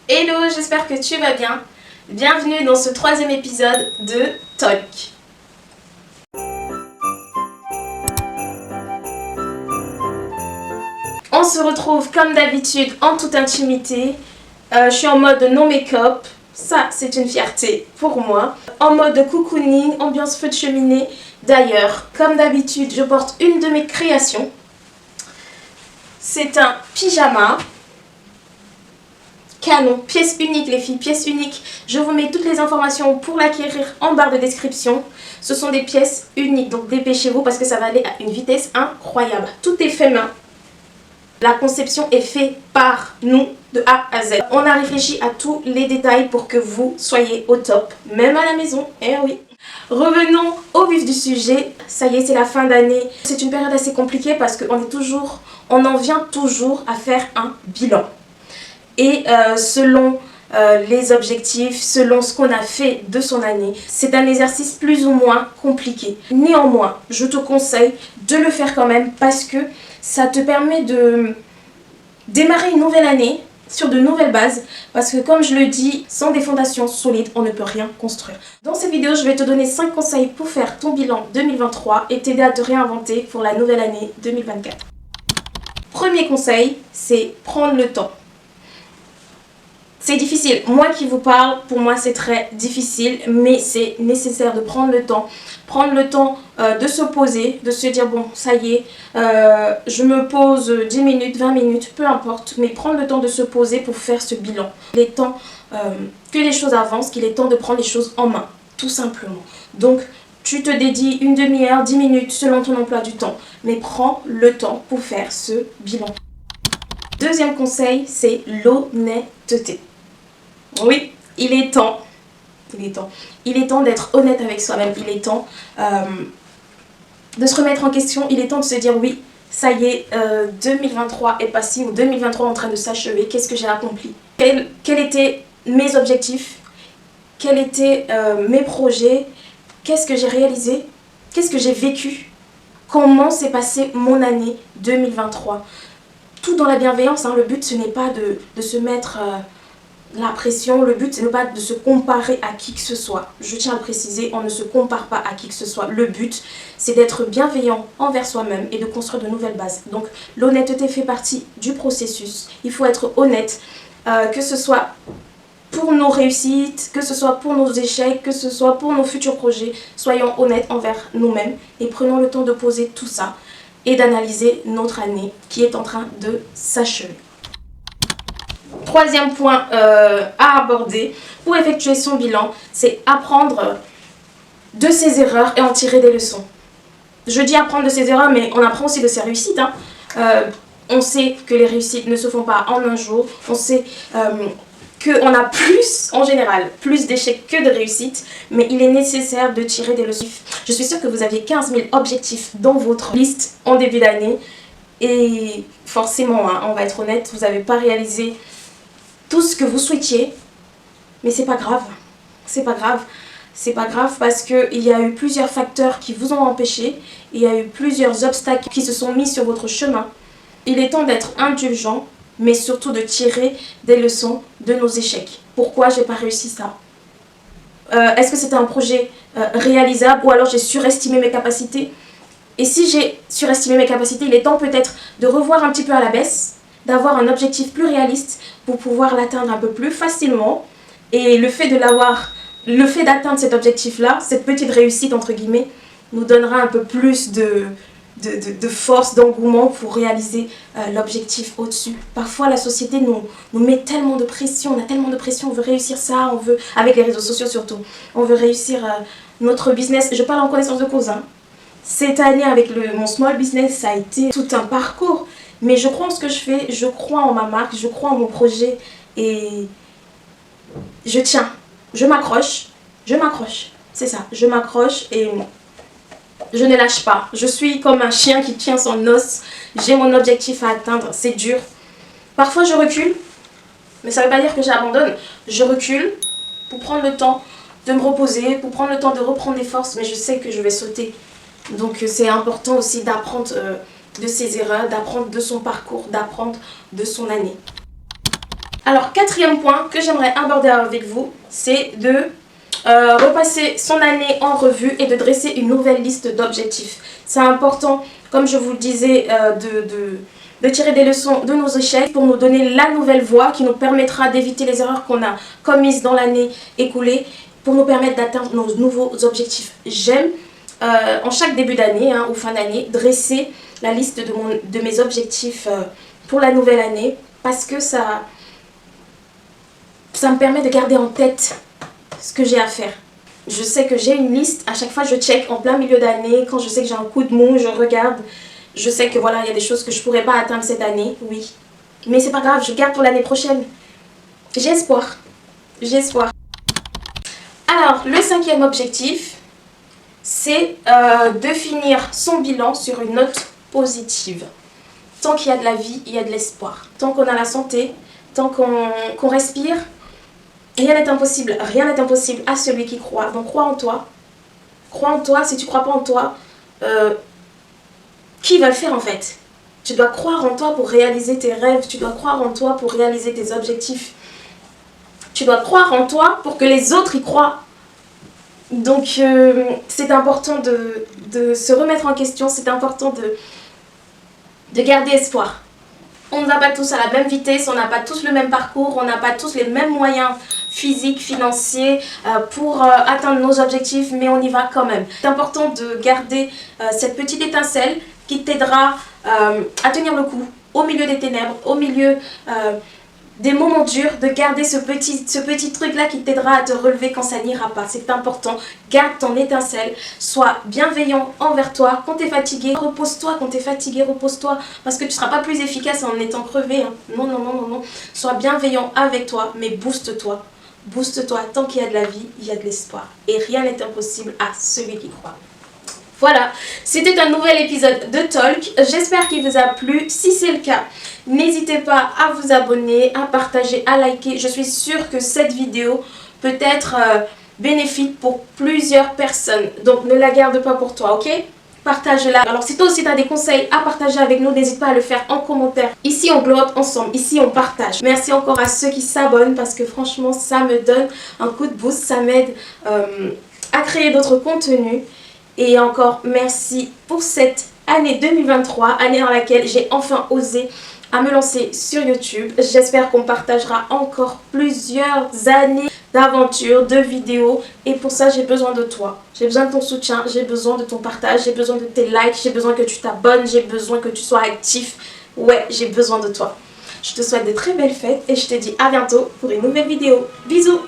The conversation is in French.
Hello, j'espère que tu vas bien. Bienvenue dans ce troisième épisode de Talk. On se retrouve comme d'habitude en toute intimité. Je suis en mode no make-up. Ça, c'est une fierté pour moi. En mode cocooning, ambiance feu de cheminée. D'ailleurs, comme d'habitude, je porte une de mes créations. C'est un pyjama. Canon, pièce unique les filles, pièce unique. Je vous mets toutes les informations pour l'acquérir en barre de description. Ce sont des pièces uniques, donc dépêchez-vous parce que ça va aller à une vitesse incroyable. Tout est fait main. La conception est faite par nous de A à Z. On a réfléchi à tous les détails pour que vous soyez au top, même à la maison. Eh oui. Revenons au vif du sujet. Ça y est, c'est la fin d'année. C'est une période assez compliquée parce qu'on en vient toujours à faire un bilan. Et selon les objectifs, selon ce qu'on a fait de son année, c'est un exercice plus ou moins compliqué. Néanmoins, je te conseille de le faire quand même parce que ça te permet de démarrer une nouvelle année sur de nouvelles bases. Parce que comme je le dis, sans des fondations solides, on ne peut rien construire. Dans cette vidéo, je vais te donner 5 conseils pour faire ton bilan 2023 et t'aider à te réinventer pour la nouvelle année 2024. Premier conseil, c'est prendre le temps. C'est difficile. Moi qui vous parle, pour moi c'est très difficile, mais c'est nécessaire de prendre le temps. Prendre le temps de se poser, de se dire bon, ça y est, je me pose 10 minutes, 20 minutes, peu importe, mais prendre le temps de se poser pour faire ce bilan. Il est temps que les choses avancent, qu'il est temps de prendre les choses en main, tout simplement. Donc, tu te dédies une demi-heure, 10 minutes selon ton emploi du temps, mais prends le temps pour faire ce bilan. Deuxième conseil, c'est l'honnêteté. Oui, il est temps d'être honnête avec soi-même, il est temps de se remettre en question, il est temps de se dire oui, ça y est, 2023 est passé ou 2023 est en train de s'achever, qu'est-ce que j'ai accompli? Quels étaient mes objectifs? Quels étaient mes projets? Qu'est-ce que j'ai réalisé? Qu'est-ce que j'ai vécu? Comment s'est passée mon année 2023? Tout dans la bienveillance, hein. Le but ce n'est pas de se mettre la pression, le but ce n'est pas de se comparer à qui que ce soit. Je tiens à le préciser, on ne se compare pas à qui que ce soit. Le but c'est d'être bienveillant envers soi-même et de construire de nouvelles bases. Donc l'honnêteté fait partie du processus. Il faut être honnête, que ce soit pour nos réussites, que ce soit pour nos échecs, que ce soit pour nos futurs projets. Soyons honnêtes envers nous-mêmes et prenons le temps de poser tout ça et d'analyser notre année qui est en train de s'achever. Troisième point à aborder pour effectuer son bilan, c'est apprendre de ses erreurs et en tirer des leçons. Je dis apprendre de ses erreurs, mais on apprend aussi de ses réussites, hein. On sait que les réussites ne se font pas en un jour. On sait qu'on a en général, plus d'échecs que de réussites, mais il est nécessaire de tirer des leçons. Je suis sûre que vous aviez 15 000 objectifs dans votre liste en début d'année. Et forcément, hein, on va être honnête, vous n'avez pas réalisé tout ce que vous souhaitiez, mais c'est pas grave, c'est pas grave parce qu'il y a eu plusieurs facteurs qui vous ont empêché, il y a eu plusieurs obstacles qui se sont mis sur votre chemin. Il est temps d'être indulgent, mais surtout de tirer des leçons de nos échecs. Pourquoi j'ai pas réussi ça? Est-ce que c'était un projet réalisable ou alors j'ai surestimé mes capacités? Et si j'ai surestimé mes capacités, il est temps peut-être de revoir un petit peu à la baisse, d'avoir un objectif plus réaliste pour pouvoir l'atteindre un peu plus facilement. Et le fait d'atteindre cet objectif-là, cette petite réussite entre guillemets, nous donnera un peu plus de force, d'engouement pour réaliser l'objectif au-dessus. Parfois la société nous met tellement de pression, on a tellement de pression, on veut réussir ça, on veut, avec les réseaux sociaux surtout, on veut réussir notre business. Je parle en connaissance de cause, hein. Cette année avec mon small business, ça a été tout un parcours. Mais je crois en ce que je fais, je crois en ma marque, je crois en mon projet et je tiens, je m'accroche, c'est ça, je m'accroche et je ne lâche pas. Je suis comme un chien qui tient son os, j'ai mon objectif à atteindre, c'est dur. Parfois je recule, mais ça ne veut pas dire que j'abandonne. Je recule pour prendre le temps de me reposer, pour prendre le temps de reprendre des forces, mais je sais que je vais sauter. Donc c'est important aussi d'apprendre de ses erreurs, d'apprendre de son parcours, d'apprendre de son année. Alors, quatrième point que j'aimerais aborder avec vous, c'est de repasser son année en revue et de dresser une nouvelle liste d'objectifs. C'est important, comme je vous le disais, de tirer des leçons de nos échecs pour nous donner la nouvelle voie qui nous permettra d'éviter les erreurs qu'on a commises dans l'année écoulée pour nous permettre d'atteindre nos nouveaux objectifs. J'aime, en chaque début d'année ou fin d'année, dresser la liste de mes objectifs pour la nouvelle année parce que ça me permet de garder en tête ce que j'ai à faire. Je sais que j'ai une liste, à chaque fois je check en plein milieu d'année, quand je sais que j'ai un coup de mou, je regarde. Je sais que voilà, il y a des choses que je ne pourrais pas atteindre cette année, oui. Mais c'est pas grave, je garde pour l'année prochaine. J'ai espoir. J'ai espoir. Alors, le cinquième objectif, c'est de finir son bilan sur une note positive. Tant qu'il y a de la vie, il y a de l'espoir. Tant qu'on a la santé, tant qu'on respire, rien n'est impossible. Rien n'est impossible à celui qui croit. Donc crois en toi. Crois en toi. Si tu ne crois pas en toi, qui va le faire en fait? Tu dois croire en toi pour réaliser tes rêves. Tu dois croire en toi pour réaliser tes objectifs. Tu dois croire en toi pour que les autres y croient. Donc c'est important de se remettre en question. C'est important de garder espoir. On ne va pas tous à la même vitesse, on n'a pas tous le même parcours, on n'a pas tous les mêmes moyens physiques, financiers pour atteindre nos objectifs, mais on y va quand même. C'est important de garder cette petite étincelle qui t'aidera à tenir le coup au milieu des ténèbres, au milieu des moments durs, de garder ce petit truc-là qui t'aidera à te relever quand ça n'ira pas. C'est important. Garde ton étincelle. Sois bienveillant envers toi. Quand tu es fatigué, repose-toi. Quand tu es fatigué, repose-toi. Parce que tu ne seras pas plus efficace en étant crevé. Hein. Non, non, non, non, non. Sois bienveillant avec toi, mais booste-toi. Booste-toi. Tant qu'il y a de la vie, il y a de l'espoir. Et rien n'est impossible à celui qui croit. Voilà, c'était un nouvel épisode de Talk. J'espère qu'il vous a plu. Si c'est le cas, n'hésitez pas à vous abonner, à partager, à liker. Je suis sûre que cette vidéo peut être bénéfique pour plusieurs personnes. Donc ne la garde pas pour toi, ok? Partage-la. Alors si toi aussi tu as des conseils à partager avec nous, n'hésite pas à le faire en commentaire. Ici on glow up ensemble, ici on partage. Merci encore à ceux qui s'abonnent parce que franchement ça me donne un coup de boost, ça m'aide à créer d'autres contenus. Et encore merci pour cette année 2023, année dans laquelle j'ai enfin osé à me lancer sur YouTube. J'espère qu'on partagera encore plusieurs années d'aventures, de vidéos. Et pour ça, j'ai besoin de toi. J'ai besoin de ton soutien, j'ai besoin de ton partage, j'ai besoin de tes likes, j'ai besoin que tu t'abonnes, j'ai besoin que tu sois actif. Ouais, j'ai besoin de toi. Je te souhaite de très belles fêtes et je te dis à bientôt pour une nouvelle vidéo. Bisous!